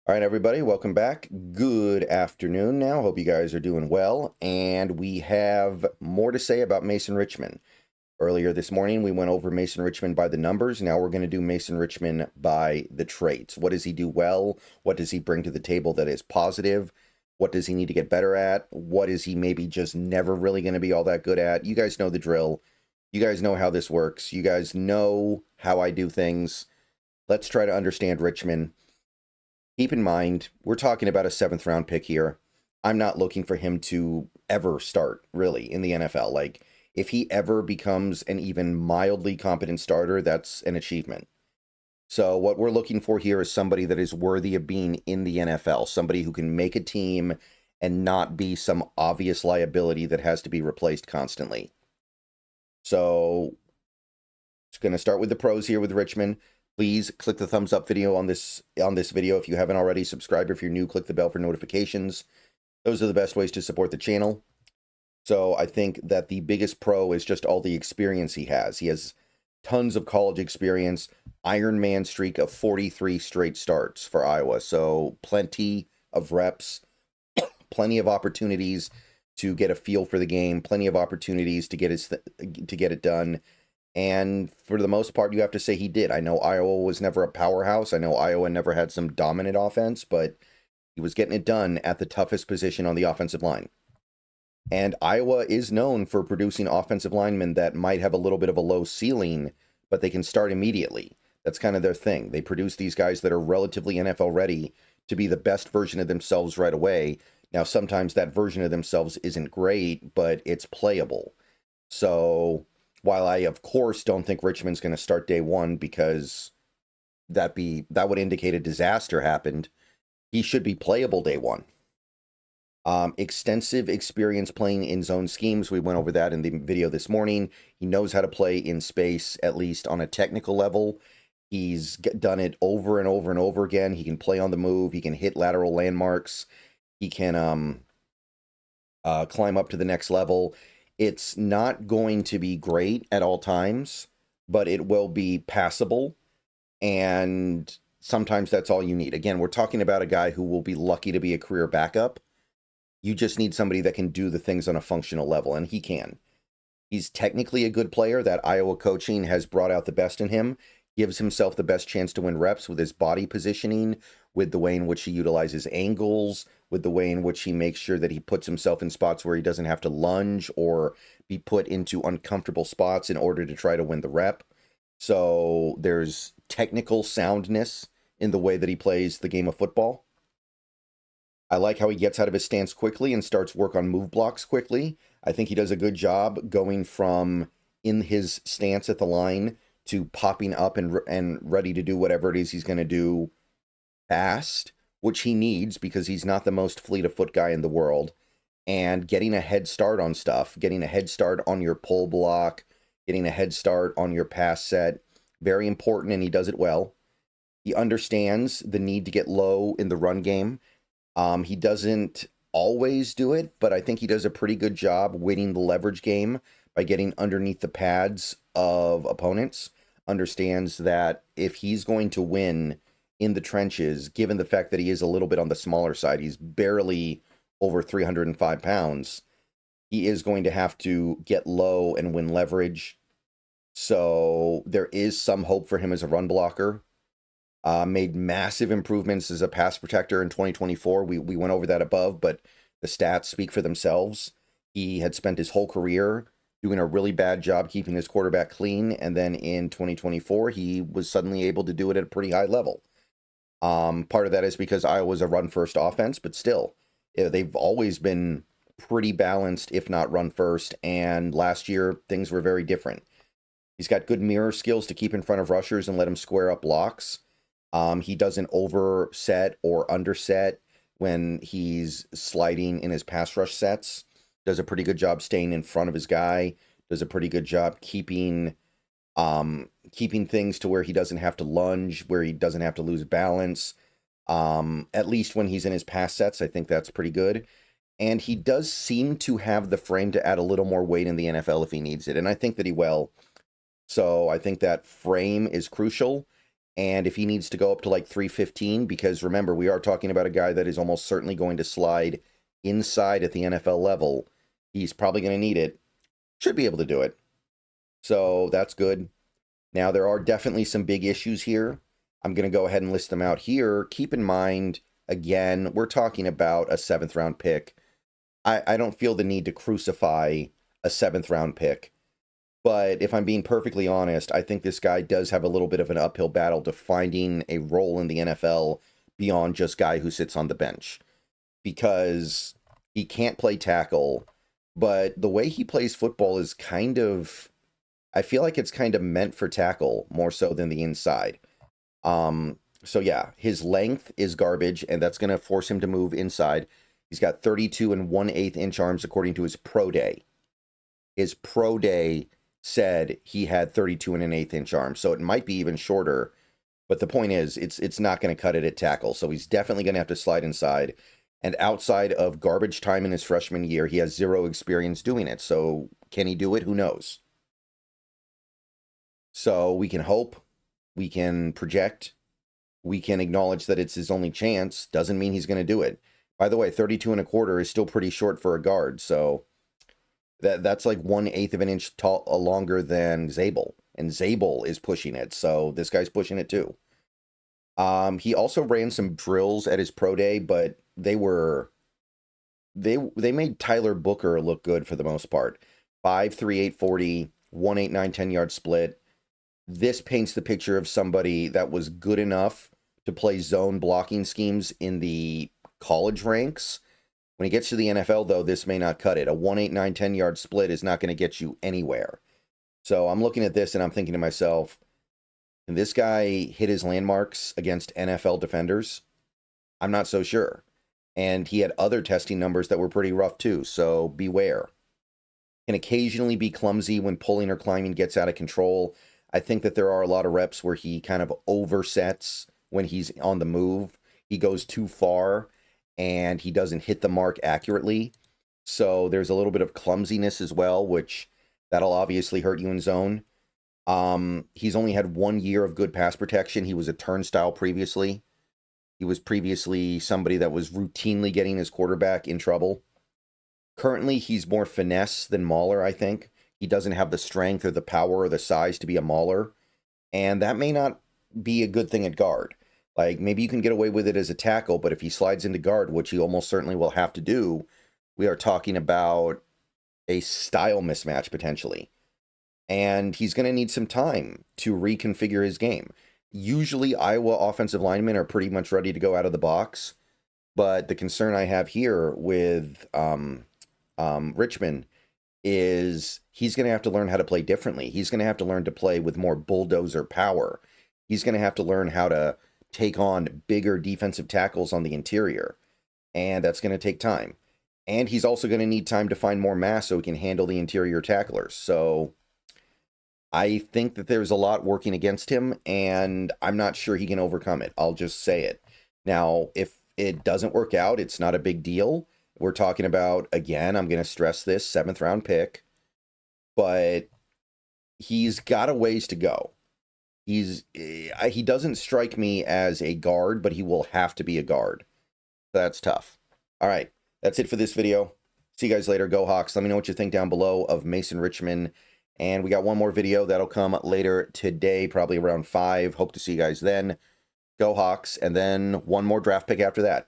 All right, everybody, welcome back. Good afternoon now. Hope you guys are doing well. And we have more to say about Mason Richman. Earlier this morning, we went over Mason Richman by the numbers. Now we're going to do Mason Richman by the traits. What does he do well? What does he bring to the table that is positive? What does he need to get better at? What is he maybe just never really going to be all that good at? You guys know the drill. You guys know how this works. You guys know how I do things. Let's try to understand Richman. Keep in mind, we're talking about a 7th-round pick here. I'm not looking for him to ever start, really, in the NFL. Like, if he ever becomes an even mildly competent starter, that's an achievement. So what we're looking for here is somebody that is worthy of being in the NFL, somebody who can make a team and not be some obvious liability that has to be replaced constantly. So, it's going to start with the pros here with Richman. Please click the thumbs up video on this video if you haven't already. Subscribe if you're new. Click the bell for notifications. Those are the best ways to support the channel. So I think that the biggest pro is just all the experience he has. He has tons of college experience, Ironman streak of 43 straight starts for Iowa. So plenty of reps, plenty of opportunities to get a feel for the game, plenty of opportunities to get it done. And for the most part, you have to say he did. I know Iowa was never a powerhouse. I know Iowa never had some dominant offense, but he was getting it done at the toughest position on the offensive line. And Iowa is known for producing offensive linemen that might have a little bit of a low ceiling, but they can start immediately. That's kind of their thing. They produce these guys that are relatively NFL ready to be the best version of themselves right away. Now, sometimes that version of themselves isn't great, but it's playable. So while I, of course, don't think Richmond's going to start day one because that would indicate a disaster happened, he should be playable day one. Extensive experience playing in zone schemes. We went over that in the video this morning. He knows how to play in space, at least on a technical level. He's done it over and over and over again. He can play on the move. He can hit lateral landmarks. He can climb up to the next level. It's not going to be great at all times, but it will be passable. And sometimes that's all you need. Again, we're talking about a guy who will be lucky to be a career backup. You just need somebody that can do the things on a functional level, and he can. He's technically a good player. That Iowa coaching has brought out the best in him. Gives himself the best chance to win reps with his body positioning, with the way in which he utilizes angles, with the way in which he makes sure that he puts himself in spots where he doesn't have to lunge or be put into uncomfortable spots in order to try to win the rep. So there's technical soundness in the way that he plays the game of football. I like how he gets out of his stance quickly and starts work on move blocks quickly. I think he does a good job going from in his stance at the line to popping up and ready to do whatever it is he's going to do fast, which he needs because he's not the most fleet of foot guy in the world, and getting a head start on stuff, getting a head start on your pull block, getting a head start on your pass set, very important, and he does it well. He understands the need to get low in the run game. He doesn't always do it, but I think he does a pretty good job winning the leverage game by getting underneath the pads of opponents. Understands that if he's going to win in the trenches, given the fact that he is a little bit on the smaller side, he's barely over 305 pounds, he is going to have to get low and win leverage. So there is some hope for him as a run blocker. Made massive improvements as a pass protector in 2024. We went over that above, but the stats speak for themselves. He had spent his whole career doing a really bad job keeping his quarterback clean, and then in 2024, he was suddenly able to do it at a pretty high level. Part of that is because Iowa's a run-first offense, but still, they've always been pretty balanced, if not run-first, and last year, things were very different. He's got good mirror skills to keep in front of rushers and let him square up blocks. He doesn't overset or underset when he's sliding in his pass rush sets. Does a pretty good job staying in front of his guy. Does a pretty good job keeping things to where he doesn't have to lunge, where he doesn't have to lose balance. At least when he's in his pass sets, I think that's pretty good. And he does seem to have the frame to add a little more weight in the NFL if he needs it. And I think that he will. So I think that frame is crucial. And if he needs to go up to like 315, because remember, we are talking about a guy that is almost certainly going to slide inside at the NFL level, he's probably going to need it. Should be able to do it. So that's good. Now, there are definitely some big issues here. I'm going to go ahead and list them out here. Keep in mind, again, we're talking about a 7th round pick. I don't feel the need to crucify a 7th round pick. But if I'm being perfectly honest, I think this guy does have a little bit of an uphill battle to finding a role in the NFL beyond just guy who sits on the bench. Because he can't play tackle, but the way he plays football is kind of, I feel like it's kind of meant for tackle more so than the inside. So yeah, his length is garbage, and that's going to force him to move inside. He's got 32 and 1/8 inch arms according to his pro day. His pro day said he had 32 and 1/8 inch arms, so it might be even shorter. But the point is, it's not going to cut it at tackle, so he's definitely going to have to slide inside. And outside of garbage time in his freshman year, he has 0 experience doing it. So can he do it? Who knows? So we can hope, we can project, we can acknowledge that it's his only chance. Doesn't mean he's going to do it. By the way, 32 1/4 is still pretty short for a guard. So that's like 1/8 of an inch tall, longer than Zabel. And Zabel is pushing it. So this guy's pushing it too. He also ran some drills at his pro day, but they made Tyler Booker look good for the most part. 5'3", 840, 189 10-yard split. This paints the picture of somebody that was good enough to play zone blocking schemes in the college ranks. When he gets to the NFL, though, this may not cut it. A 189 10-yard split is not going to get you anywhere. So I'm looking at this and I'm thinking to myself, can this guy hit his landmarks against NFL defenders? I'm not so sure. And he had other testing numbers that were pretty rough too, so beware. Can occasionally be clumsy when pulling or climbing gets out of control. I think that there are a lot of reps where he kind of oversets when he's on the move. He goes too far and he doesn't hit the mark accurately. So there's a little bit of clumsiness as well, which that'll obviously hurt you in zone. He's only had 1 year of good pass protection. He was a turnstile previously. He was previously somebody that was routinely getting his quarterback in trouble. Currently, he's more finesse than mauler, I think. He doesn't have the strength or the power or the size to be a mauler. And that may not be a good thing at guard. Like, maybe you can get away with it as a tackle, but if he slides into guard, which he almost certainly will have to do, we are talking about a style mismatch potentially. And he's going to need some time to reconfigure his game. Usually, Iowa offensive linemen are pretty much ready to go out of the box. But the concern I have here with Richman is he's going to have to learn how to play differently. He's going to have to learn to play with more bulldozer power. He's going to have to learn how to take on bigger defensive tackles on the interior. And that's going to take time. And he's also going to need time to find more mass so he can handle the interior tacklers. So I think that there's a lot working against him, and I'm not sure he can overcome it. I'll just say it. Now, if it doesn't work out, it's not a big deal. We're talking about, again, I'm going to stress this, 7th round pick, but he's got a ways to go. He doesn't strike me as a guard, but he will have to be a guard. That's tough. All right, that's it for this video. See you guys later. Go Hawks. Let me know what you think down below of Mason Richman. And we got one more video that'll come later today, probably around 5. Hope to see you guys then. Go Hawks. And then one more draft pick after that.